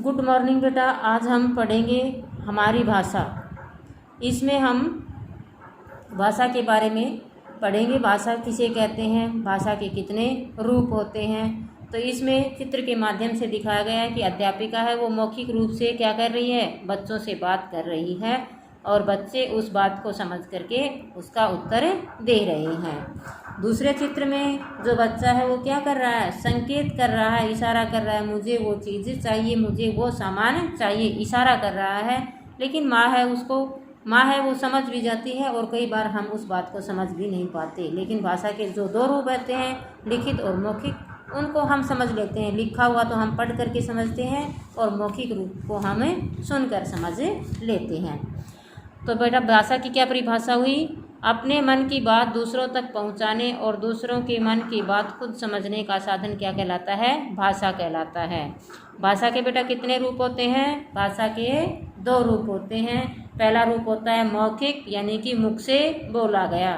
Good morning बेटा। आज हम पढ़ेंगे हमारी भाषा। इसमें हम भाषा के बारे में पढ़ेंगे। भाषा किसे कहते हैं, भाषा के कितने रूप होते हैं। तो इसमें चित्र के माध्यम से दिखाया गया है कि अध्यापिका है वो मौखिक रूप से क्या कर रही है, बच्चों से बात कर रही है और बच्चे उस बात को समझ करके उसका उत्तर दे रहे हैं। दूसरे चित्र में जो बच्चा है वो क्या कर रहा है, संकेत कर रहा है, इशारा कर रहा है, मुझे वो चीज़ चाहिए, मुझे वो सामान चाहिए, इशारा कर रहा है। लेकिन माँ है वो समझ भी जाती है और कई बार हम उस बात को समझ भी नहीं पाते। लेकिन भाषा के जो दो रूप रहते हैं, लिखित और मौखिक, उनको हम समझ लेते हैं। लिखा हुआ तो हम पढ़ करके समझते हैं और मौखिक रूप को हमें सुनकर समझ लेते हैं। तो बेटा भाषा की क्या परिभाषा हुई, अपने मन की बात दूसरों तक पहुंचाने और दूसरों के मन की बात खुद समझने का साधन क्या कहलाता है, भाषा कहलाता है। भाषा के बेटा कितने रूप होते हैं, भाषा के दो रूप होते हैं। पहला रूप होता है मौखिक, यानी कि मुख से बोला गया।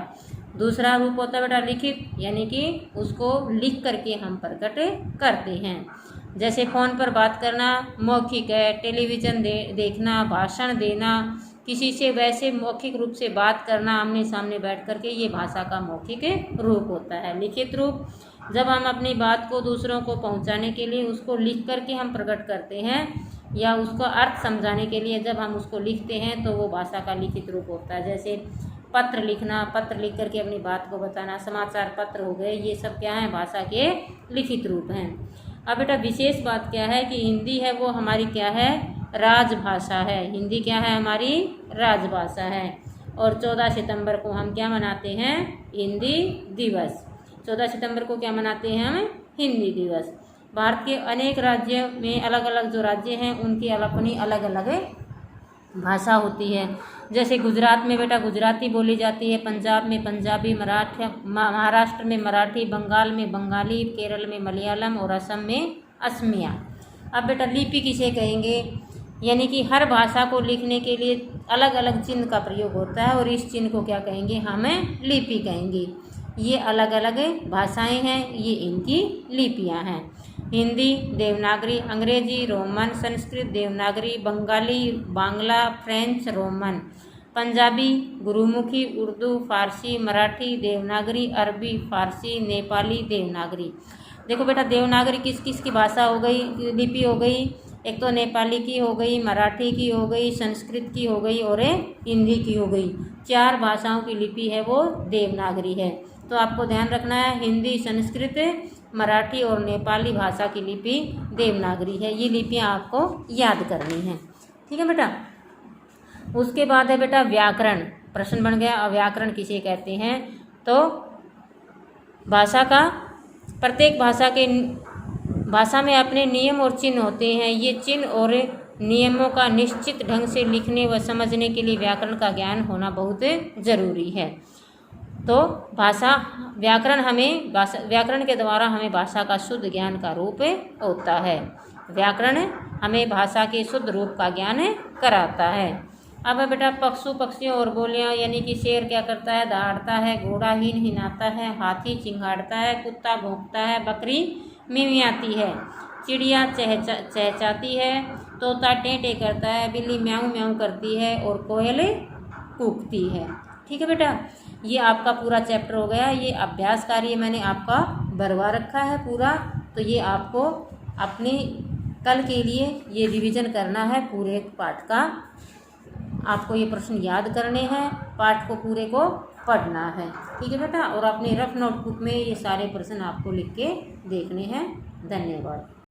दूसरा रूप होता है बेटा लिखित, यानी कि उसको लिख करके हम प्रकट करते हैं। जैसे फ़ोन पर बात करना मौखिक है, टेलीविज़न देखना, भाषण देना, किसी से वैसे मौखिक रूप से बात करना आमने सामने बैठ करके, ये भाषा का मौखिक रूप होता है। लिखित रूप, जब हम अपनी बात को दूसरों को पहुंचाने के लिए उसको लिख करके हम प्रकट करते हैं या उसको अर्थ समझाने के लिए जब हम उसको लिखते हैं तो वो भाषा का लिखित रूप होता है। जैसे पत्र लिखना, पत्र लिख करके अपनी बात को बताना, समाचार पत्र हो गए, ये सब क्या है, भाषा के लिखित रूप हैं। अब बेटा विशेष बात क्या है कि हिंदी है वो हमारी क्या है, राजभाषा है। हिंदी क्या है, हमारी राजभाषा है। और 14 सितंबर को हम क्या मनाते हैं, हिंदी दिवस। 14 सितंबर को क्या मनाते हैं हम, हिंदी दिवस। भारत के अनेक राज्यों में अलग अलग जो राज्य हैं उनकी अपनी अलग अलग भाषा होती है। जैसे गुजरात में बेटा गुजराती बोली जाती है, पंजाब में पंजाबी, महाराष्ट्र में मराठी, बंगाल में बंगाली, केरल में मलयालम और असम में असमिया। अब बेटा लिपि किसे कहेंगे, यानी कि हर भाषा को लिखने के लिए अलग अलग चिन्ह का प्रयोग होता है और इस चिन्ह को क्या कहेंगे, हमें लिपि कहेंगे। ये अलग अलग भाषाएं हैं, ये इनकी लिपियां हैं। हिंदी, देवनागरी, अंग्रेजी, Roman, Sanskrit, Devanagari, Bengali, Bangla, French, Roman, Punjabi, Gurmukhi, Urdu, फारसी, मराठी, देवनागरी, अरबी, फारसी, नेपाली, देवनागरी। देखो बेटा देवनागरी किस किस की भाषा हो गई, लिपि हो गई, एक तो नेपाली की हो गई, मराठी की हो गई, संस्कृत की हो गई और हिंदी की हो गई। 4 भाषाओं की लिपि है वो देवनागरी है। तो आपको ध्यान रखना है, हिंदी, संस्कृत, मराठी और नेपाली भाषा की लिपि देवनागरी है। ये लिपियाँ आपको याद करनी है, ठीक है बेटा। उसके बाद है बेटा व्याकरण। प्रश्न बन गया, व्याकरण किसे कहते हैं, तो भाषा का प्रत्येक भाषा में अपने नियम और चिन्ह होते हैं। ये चिन्ह और नियमों का निश्चित ढंग से लिखने व समझने के लिए व्याकरण का ज्ञान होना बहुत जरूरी है। तो व्याकरण के द्वारा हमें भाषा का शुद्ध ज्ञान का रूप होता है। व्याकरण हमें भाषा के शुद्ध रूप का ज्ञान कराता है। अब बेटा पशु पक्षियों और बोलियां, यानी कि शेर क्या करता है, दहाड़ता है, घोड़ा हिनहिनाता है, हाथी चिंगाड़ता है, कुत्ता भौंकता है, बकरी मिमियाती है, चिड़िया चहचहाती है, तोता टें करता है, बिल्ली म्याऊं म्याऊं करती है और कोयल कूकती है। ठीक है बेटा, ये आपका पूरा चैप्टर हो गया। ये अभ्यास कार्य मैंने आपका भरवा रखा है पूरा। तो ये आपको अपने कल के लिए ये रिवीजन करना है पूरे पाठ का। आपको ये प्रश्न याद करने हैं, पाठ को पूरे को पढ़ना है, ठीक है बेटा। और अपने रफ नोटबुक में ये सारे प्रश्न आपको लिख के देखने हैं। धन्यवाद।